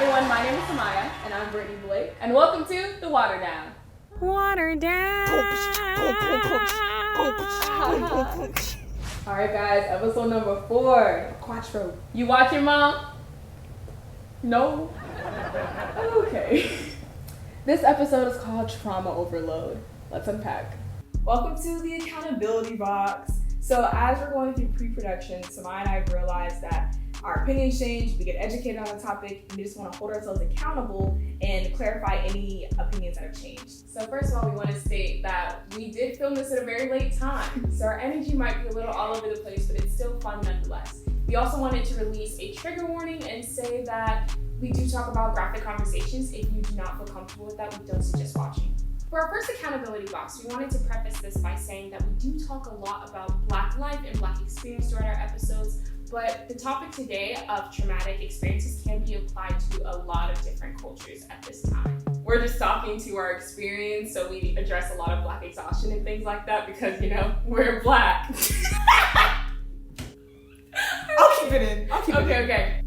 everyone, my name is Cymiah, and I'm Britnee Blake, and welcome to The Water Down. Water down. Alright guys, episode number 4, Quattro. You watching, Mom? No? Okay. This episode is called Trauma Overload. Let's unpack. Welcome to the accountability box. So as we're going through pre-production, Cymiah and I realized that our opinions change, we get educated on the topic, and we just want to hold ourselves accountable and clarify any opinions that have changed. So first of all, we want to state that we did film this at a very late time, so our energy might be a little all over the place, but it's still fun nonetheless. We also wanted to release a trigger warning and say that we do talk about graphic conversations. If you do not feel comfortable with that, we don't suggest watching. For our first accountability box, we wanted to preface this by saying that we do talk a lot about Black life and Black experience throughout our episodes, but the topic today of traumatic experiences can be applied to a lot of different cultures at this time. We're just talking to our experience, so we address a lot of Black exhaustion and things like that because, you know, we're Black. I'll keep it in. Okay.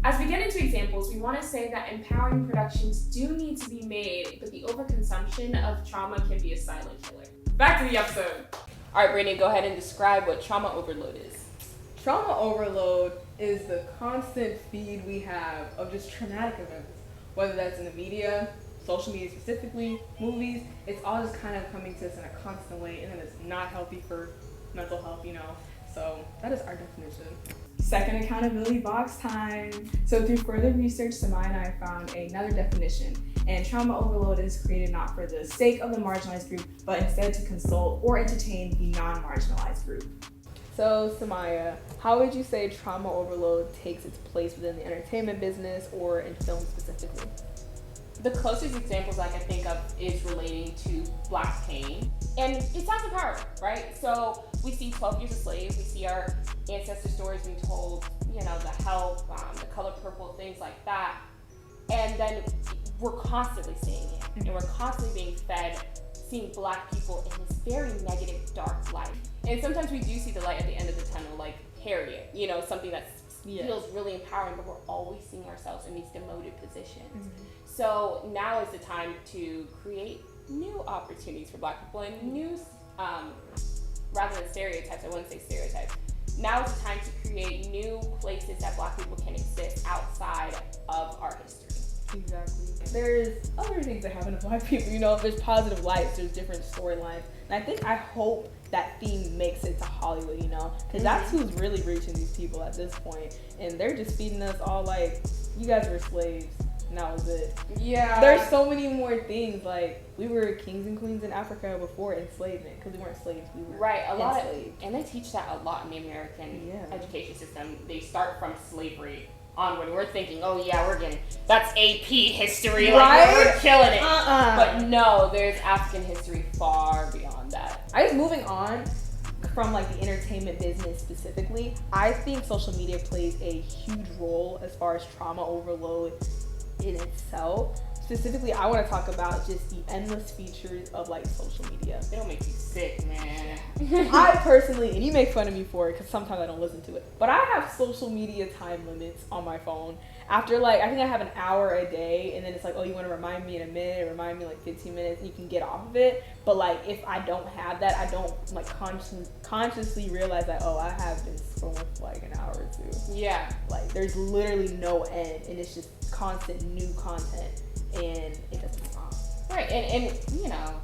As we get into examples, we want to say that empowering productions do need to be made, but the overconsumption of trauma can be a silent killer. Back to the episode. All right, Brittany, go ahead and describe what trauma overload is. Trauma overload is the constant feed we have of just traumatic events, whether that's in the media, social media specifically, movies. It's all just kind of coming to us in a constant way, and then it's not healthy for mental health, you know. So that is our definition. Second accountability box time. So through further research, Cymiah and I found another definition. And trauma overload is created not for the sake of the marginalized group, but instead to consult or entertain the non-marginalized group. So Cymiah, how would you say trauma overload takes its place within the entertainment business or in film specifically? The closest examples I can think of is relating to Black pain. And it sounds empowering, right? So we see 12 Years a Slave, we see our ancestor stories being told, you know, The Help, The Color Purple, things like that. And then we're constantly seeing it. And we're constantly being fed seeing Black people in this very negative, dark light. And sometimes we do see the light at the end of the tunnel, like Harriet, you know, something that feels really empowering, but we're always seeing ourselves in these demoted positions. Mm-hmm. So now is the time to create new opportunities for Black people and new, rather than stereotypes, I wouldn't say stereotypes. Now is the time to create new places that Black people can exist outside of our history. Exactly. There's other things that happen to Black people, you know, there's positive lights, there's different storylines. And I hope that theme makes it to Hollywood, you know, because that's who's really reaching these people at this point. And they're just feeding us all like, you guys were slaves, and that was it. Yeah. There's so many more things, like, we were kings and queens in Africa before enslavement, because we weren't slaves, we were enslaved. And they teach that a lot in the American education system. They start from slavery onward. We're thinking, oh yeah, that's AP history, like we're killing it. But no, there's African history far beyond that. I guess moving on from like the entertainment business specifically, I think social media plays a huge role as far as trauma overload in itself. Specifically, I want to talk about just the endless features of like social media. It'll make you sick, man. I personally, and you make fun of me for it because sometimes I don't listen to it, but I have social media time limits on my phone. After like, I think I have an hour a day, and then it's like, oh, you want to remind me in a minute, remind me like 15 minutes, and you can get off of it. But like, if I don't have that, I don't like consciously realize that, oh, I have been scrolling for like an hour or two. Yeah. Like, there's literally no end, and it's just constant new content. And it doesn't stop. Right, and you know,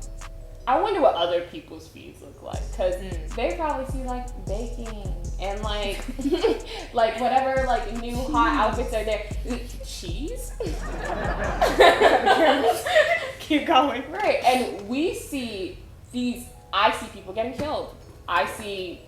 I wonder what other people's feeds look like, because they probably see like baking and like like whatever like new hot outfits are there. Cheese? Keep going. Right, and we see I see people getting killed. I see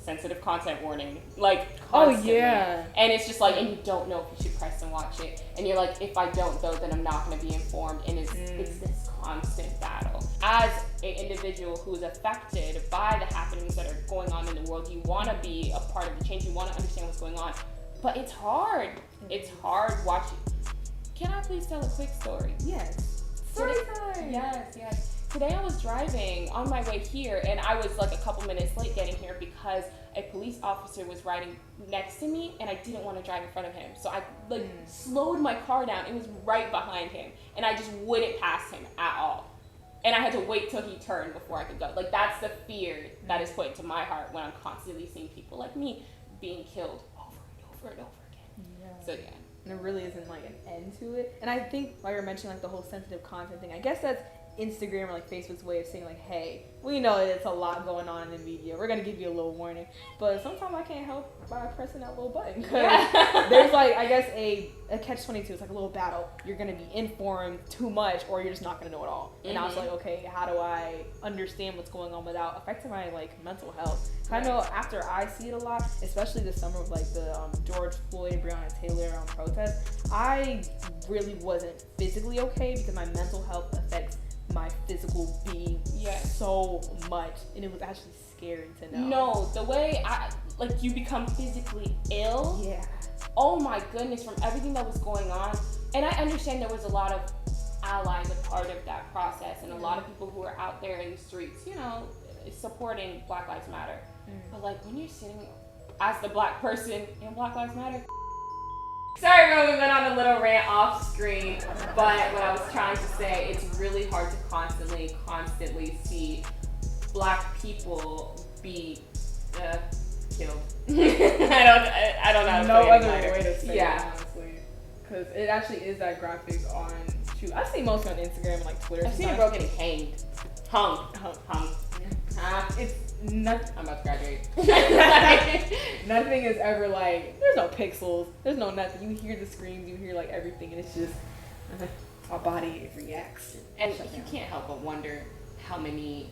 sensitive content warning, like constantly. Oh yeah. And it's just like, and you don't know if you should press and watch it. And you're like, if I don't though, then I'm not going to be informed. And it's this constant battle. As an individual who's affected by the happenings that are going on in the world, you want to be a part of the change. You want to understand what's going on. But it's hard. It's hard watching. Can I please tell a quick story? Yes. Story time. Yes. Today I was driving on my way here, and I was like a couple minutes late getting here because a police officer was riding next to me, and I didn't want to drive in front of him. So I like slowed my car down. It was right behind him, and I just wouldn't pass him at all. And I had to wait till he turned before I could go. Like, that's the fear that is put into my heart when I'm constantly seeing people like me being killed over and over and over again. Yeah. So yeah. And there really isn't like an end to it. And I think while you're mentioning like the whole sensitive content thing, I guess that's Instagram or like Facebook's way of saying like, hey, we know that it's a lot going on in the media. We're gonna give you a little warning, but sometimes I can't help by pressing that little button because there's like, I guess a catch-22. It's like a little battle. You're gonna be informed too much, or you're just not gonna know it all. And I was like, okay, how do I understand what's going on without affecting my like mental health? I know after I see it a lot, especially this summer with like the George Floyd, Breonna Taylor protest, I really wasn't physically okay because my mental health affects my physical being so much, and it was actually scary to know. No, the way you become physically ill. Yeah. Oh my goodness, from everything that was going on. And I understand there was a lot of allies a part of that process, and a lot of people who were out there in the streets, you know, supporting Black Lives Matter. But like when you're sitting as the black person in Black Lives Matter. Sorry, everyone, we went on a little rant off screen, but what I was trying to say, it's really hard to constantly see black people be killed. I don't know how to no put other it way to say it, honestly. Because it actually is that graphic on, I see most on Instagram and like Twitter. I've seen a girl getting hanged. Hung. It's nothing. I'm about to graduate. Nothing is ever like, there's no pixels, there's no nothing. You hear the screams, you hear like everything, and it's just our body reacts. And you can't help but wonder how many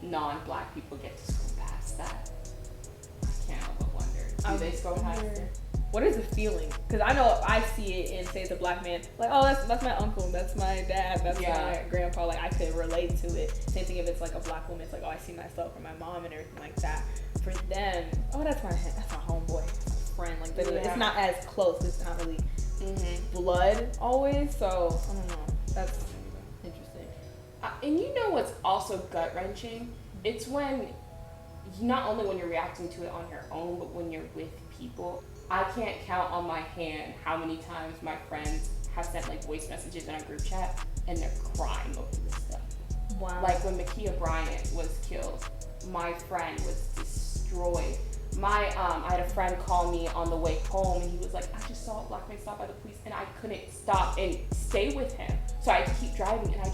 non-black people get to scroll past that. I can't help but wonder. Do they scroll past it? What is the feeling? Because I know if I see it and say it's a black man, like, oh, that's my uncle, that's my dad, that's my grandpa, like I could relate to it. Same thing if it's like a black woman, it's like, oh, I see myself from my mom and everything like that. For them, oh, that's my homeboy, that's my friend. Like it's not as close. It's not really blood always. So I don't know. That's interesting. And you know what's also gut wrenching? It's when not only when you're reacting to it on your own, but when you're with people. I can't count on my hand how many times my friends have sent like voice messages in our group chat and they're crying over this stuff. Wow. Like when Ma'Khia Bryant was killed, my friend was destroyed. I had a friend call me on the way home and he was like, I just saw a black man stopped by the police and I couldn't stop and stay with him. So I had to keep driving and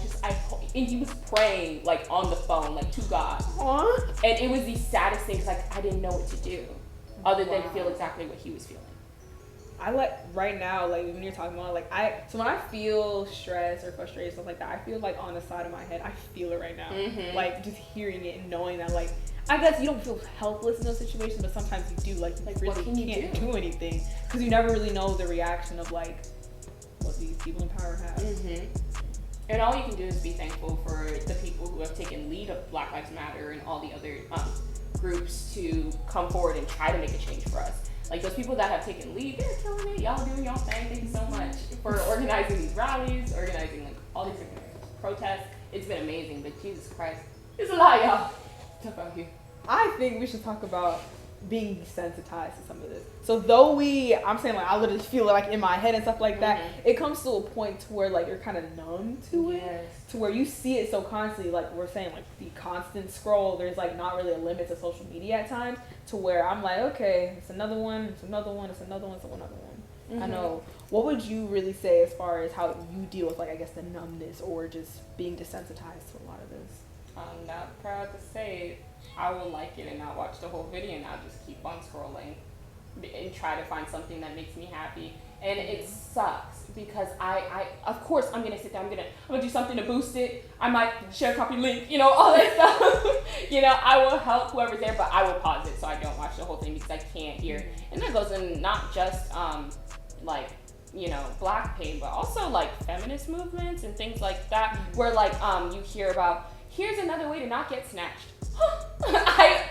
and he was praying like on the phone, like to God. Aww. And it was the saddest thing because like I didn't know what to do other than feel exactly what he was feeling. I right now, like when you're talking about so when I feel stress or frustrated, stuff like that, I feel like on the side of my head, I feel it right now. Like just hearing it and knowing that, like, I guess you don't feel helpless in those situations, but sometimes you do, like you really can't do anything because you never really know the reaction of like what these people in power have. And all you can do is be thankful for the people who have taken lead of Black Lives Matter and all the other groups to come forward and try to make a change for us. Like those people that have taken lead, they're killing it. Y'all doing y'all thing. Thank you so much for organizing these rallies, organizing like all these different protests. It's been amazing, but Jesus Christ, it's a lot, y'all. Talk about you. I think we should talk about being desensitized to some of this. So though I'm saying like I literally feel it like in my head and stuff like that, it comes to a point to where like you're kind of numb to it, to where you see it so constantly, like we're saying, like the constant scroll, there's like not really a limit to social media at times, to where I'm like, okay, it's another one, it's another one, it's another one, it's another one. I know. What would you really say as far as how you deal with like, I guess, the numbness or just being desensitized to a lot of this? I'm not proud to say I will like it and not watch the whole video and I'll just keep on scrolling and try to find something that makes me happy. And it sucks because I of course I'm gonna sit down, I'm gonna do something to boost it. I might share a copy link, you know, all that stuff. You know, I will help whoever's there, but I will pause it so I don't watch the whole thing because I can't hear. And that goes in not just like, you know, black pain, but also like feminist movements and things like that, where like you hear about, here's another way to not get snatched.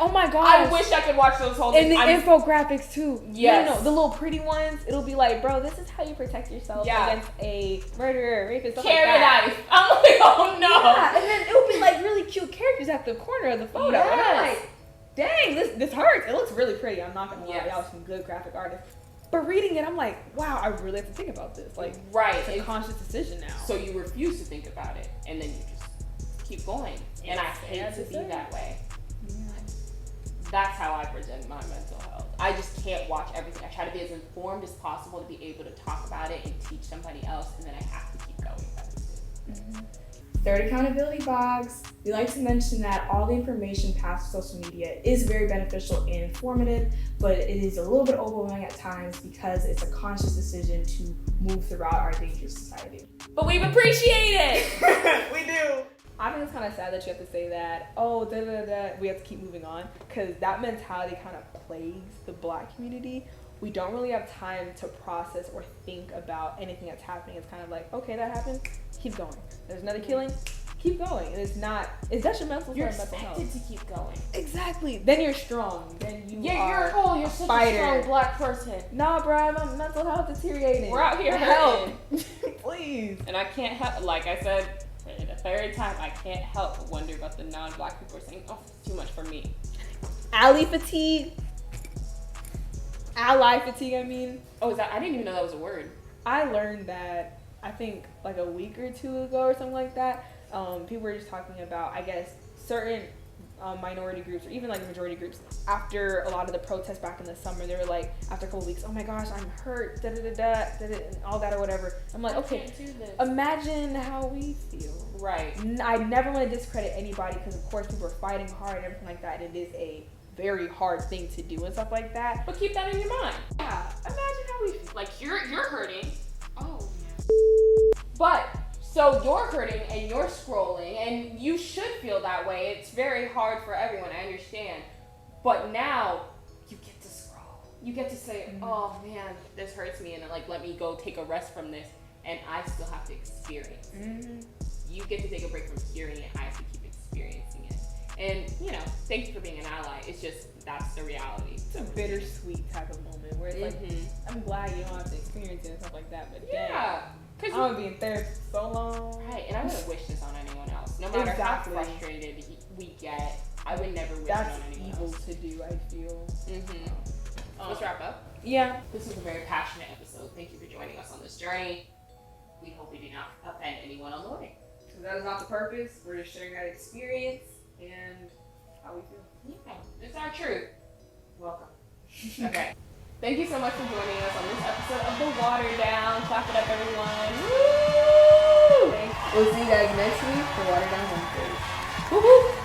Oh my gosh. I wish I could watch those whole And things. the infographics too. Yes. No, the little pretty ones. It'll be like, bro, this is how you protect yourself against a murderer, rapist, stuff Carry like that. knife. I'm like, oh no. Yeah, and then it'll be like really cute characters at the corner of the photo. Yes. And I'm like, dang, this hurts. It looks really pretty. I'm not gonna lie. Yes. Y'all some good graphic artists. But reading it, I'm like, wow, I really have to think about this. Like, Right. it's a conscious decision now. So you refuse to think about it, and then you just keep going. And I hate to be that way. That's how I present my mental health. I just can't watch everything. I try to be as informed as possible to be able to talk about it and teach somebody else, and then I have to keep going. Third, accountability box. We like to mention that all the information passed to social media is very beneficial and informative, but it is a little bit overwhelming at times because it's a conscious decision to move throughout our dangerous society. But we appreciate it. We do. I think it's kind of sad that you have to say that, oh, we have to keep moving on, because that mentality kind of plagues the Black community. We don't really have time to process or think about anything that's happening. It's kind of like, okay, that happened, keep going. There's another killing, keep going. And it's detrimental to You're our mental health. expected to keep going. Exactly. Then you're strong. Then you're such fighter. a strong Black person. Nah, bro, my mental health deteriorating. We're out here help. hurting. Please. And I can't help, like I said, for the third time, I can't help but wonder about the non-Black people saying, oh, it's too much for me. Ally fatigue. Ally fatigue, I mean. Oh, is that? I didn't even know that was a word. I learned that, I think, like a week or two ago or something like that. People were just talking about, I guess, certain minority groups or even like majority groups. After a lot of the protests back in the summer, they were like, after a couple weeks, oh my gosh, I'm hurt, and all that or whatever. I'm like, okay, imagine how we feel. Right. I never want to discredit anybody because, of course, people are fighting hard and everything like that. It is a very hard thing to do and stuff like that. But keep that in your mind. Yeah, imagine how we feel. Like you're hurting. Oh. Yeah. But so you're hurting and you're scrolling and you should feel that way. It's very hard for everyone. I understand. But now you get to scroll. You get to say, oh man, this hurts me, and like let me go take a rest from this, and I still have to experience. You get to take a break from hearing it. I have to keep experiencing it. And, you know, thank you for being an ally. It's just, that's the reality. It's a bittersweet type of moment where it's like, I'm glad you don't have to experience it and stuff like that, but yeah. I'm gonna be in therapy for so long. Right, and I wouldn't wish this on anyone else. No matter how frustrated we get, I would never wish it on anyone else. That's evil to do, I feel. Let's wrap up. Yeah. This was a very passionate episode. Thank you for joining us on this journey. We hope we do not offend anyone on the way. So that is not the purpose. We're just sharing that experience and how we feel. Yeah, it's our truth. Welcome. Okay. Thank you so much for joining us on this episode of The Water Down. Clap it up, everyone. Woo! We'll see you guys next week for Water Down Wednesdays. Woo-hoo!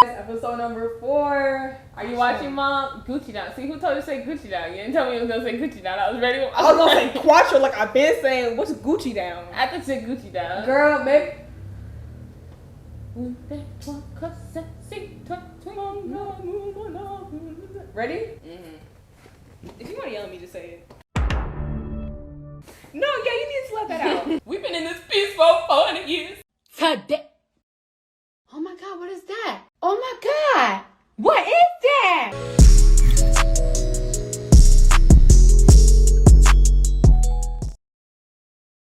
Episode number 4. Are you watching, Mom? Gucci down. See, who told you to say Gucci down? You didn't tell me you was going to say Gucci down. I was ready. I was gonna say Quattro like I've been saying. What's Gucci down? I thought you said Gucci down. Girl, maybe. Ready? If you want to yell at me, just say it. No, yeah, you need to let that out. We've been in this piece for 400 years. Today. Oh my God, what is that? Oh my God, what is that?